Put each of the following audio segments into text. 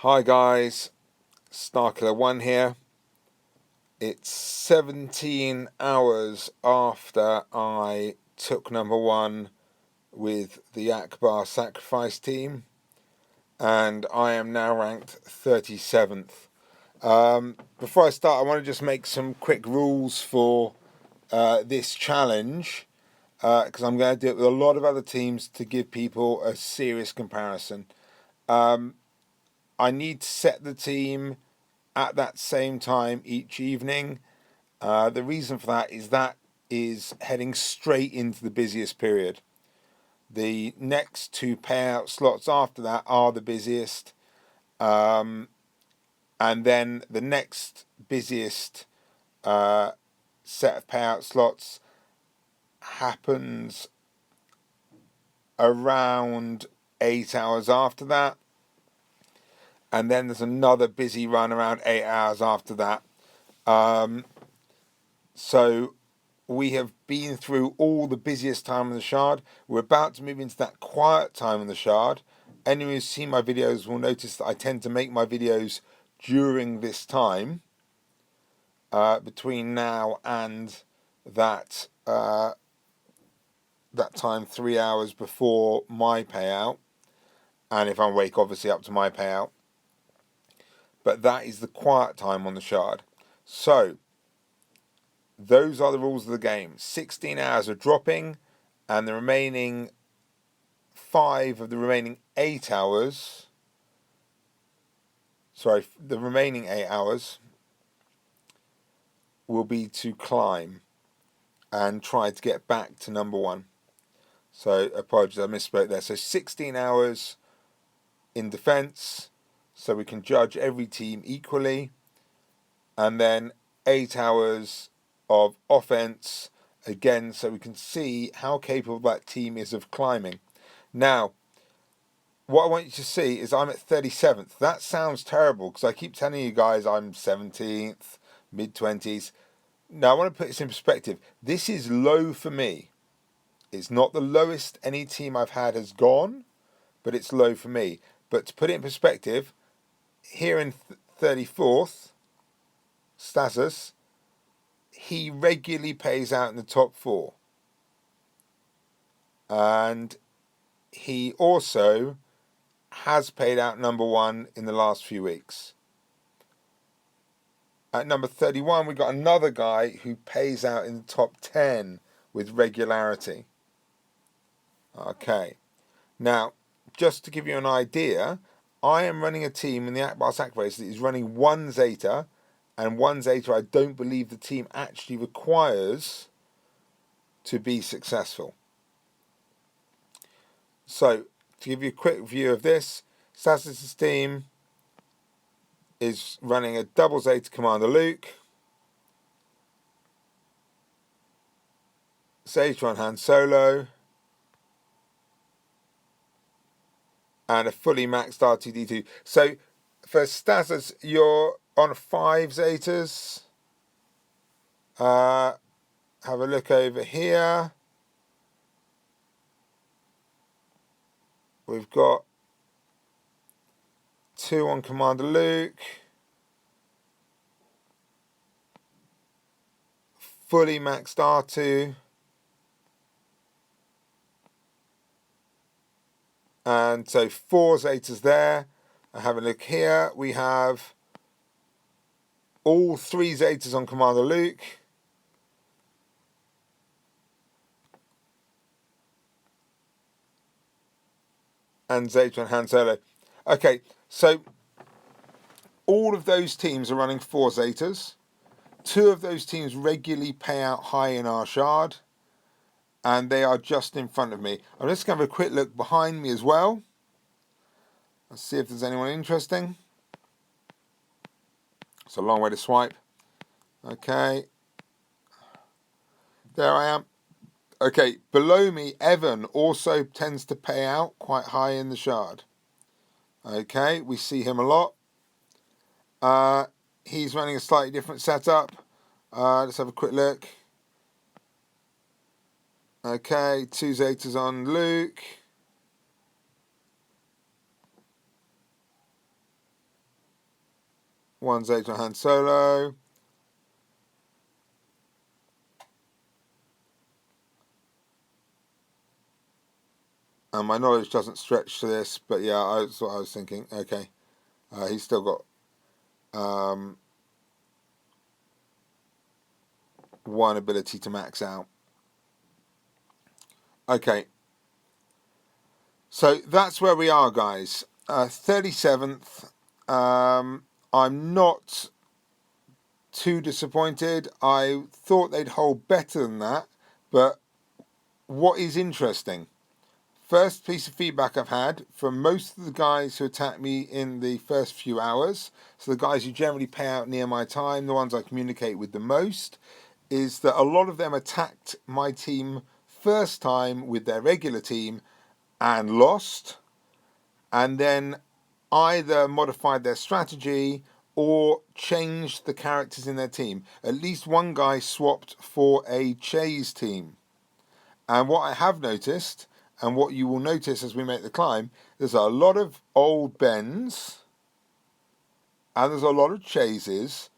Hi guys, Snarkler1 here. It's 17 hours after I took number one with the ACKBAR Sacrifice team, and I am now ranked 37th. Before I start, I want to just make some quick rules for this challenge, because I'm going to do it with a lot of other teams to give people a serious comparison. I need to set the team at that same time each evening. The reason for that is heading straight into the busiest period. The next two payout slots after that are the busiest, and then the next busiest set of payout slots happens around 8 hours after that. And then there's another busy run around 8 hours after that. So we have been through all the busiest time on the shard. We're about to move into that quiet time on the shard. Anyone who's seen my videos will notice that I tend to make my videos during this time, between now and that time 3 hours before my payout, and if I'm awake, obviously up to my payout. But that is the quiet time on the shard. So those are the rules of the game. 16 hours of dropping, and the remaining 5 of the remaining 8 hours, the remaining 8 hours will be to climb and try to get back to number one. So apologies, I misspoke there. So 16 hours in defense, so we can judge every team equally, and then 8 hours of offense again, so we can see how capable that team is of climbing. Now, what I want you to see is I'm at 37th. That sounds terrible because I keep telling you guys I'm 17th, mid-20s. Now, I want to put this in perspective. This is low for me. It's not the lowest any team I've had has gone, but it's low for me. But to put it in perspective, here in 34th, Status, he regularly pays out in the top 4. And he also has paid out number one in the last few weeks. At number 31, we've got another guy who pays out in the top 10 with regularity. Okay. Now, just to give you an idea, I am running a team in the ACKBAR Sacrifice that is running one Zeta, and one Zeta I don't believe the team actually requires to be successful. So, to give you a quick view of this, Stasis' team is running a double Zeta Commander Luke, Zeta on Han Solo, and a fully maxed R2D2. So for Stasis, you're on 5 Zetas. Have a look over here. We've got 2 on Commander Luke, fully maxed R2, and so 4 Zetas there. Have a look here. We have all 3 Zetas on Commander Luke, and Zeta on Han Solo. Okay, so all of those teams are running 4 Zetas. 2 of those teams regularly pay out high in our shard, and they are just in front of me. I'm just going to have a quick look behind me as well. Let's see if there's anyone interesting. It's a long way to swipe. Okay. There I am. Okay, below me, Evan also tends to pay out quite high in the shard. Okay, we see him a lot. He's running a slightly different setup. Let's have a quick look. Okay, 2 Zetas on Luke. One's Age on Han Solo. And my knowledge doesn't stretch to this, but yeah, that's what I was thinking. Okay. He's still got one ability to max out. Okay. So that's where we are, guys. 37th. I'm not too disappointed. I thought they'd hold better than that. But what is interesting, first piece of feedback I've had from most of the guys who attacked me in the first few hours, so the guys who generally pay out near my time, the ones I communicate with the most, is that a lot of them attacked my team first time with their regular team and lost, and then either modified their strategy or changed the characters in their team. At least one guy swapped for a Chase team. And what I have noticed, and what you will notice as we make the climb, there's a lot of old Bens, and there's a lot of Chases,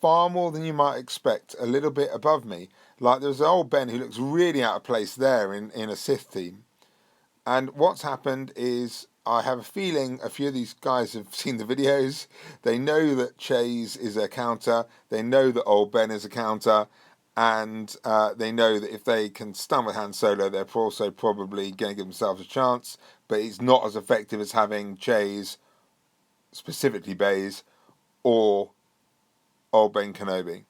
far more than you might expect, a little bit above me. Like there's an old Ben who looks really out of place there in a Sith team. And what's happened is, I have a feeling a few of these guys have seen the videos. They know that Chase is a counter. They know that old Ben is a counter. And they know that if they can stun with Han Solo, they're also probably going to give themselves a chance. But it's not as effective as having Chase, specifically Baze, or old Ben Kenobi.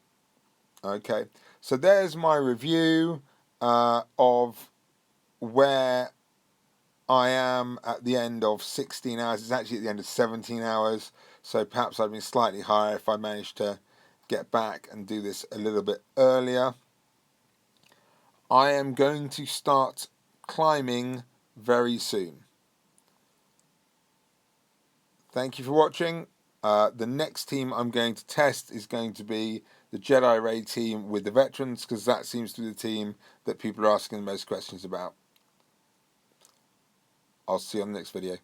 Okay, so there's my review of where I am at the end of 16 hours. It's actually at the end of 17 hours, so perhaps I'd been slightly higher if I managed to get back and do this a little bit earlier. I am going to start climbing very soon. Thank you for watching. The next team I'm going to test is going to be the Jedi Raid team with the veterans, because that seems to be the team that people are asking the most questions about. I'll see you on the next video.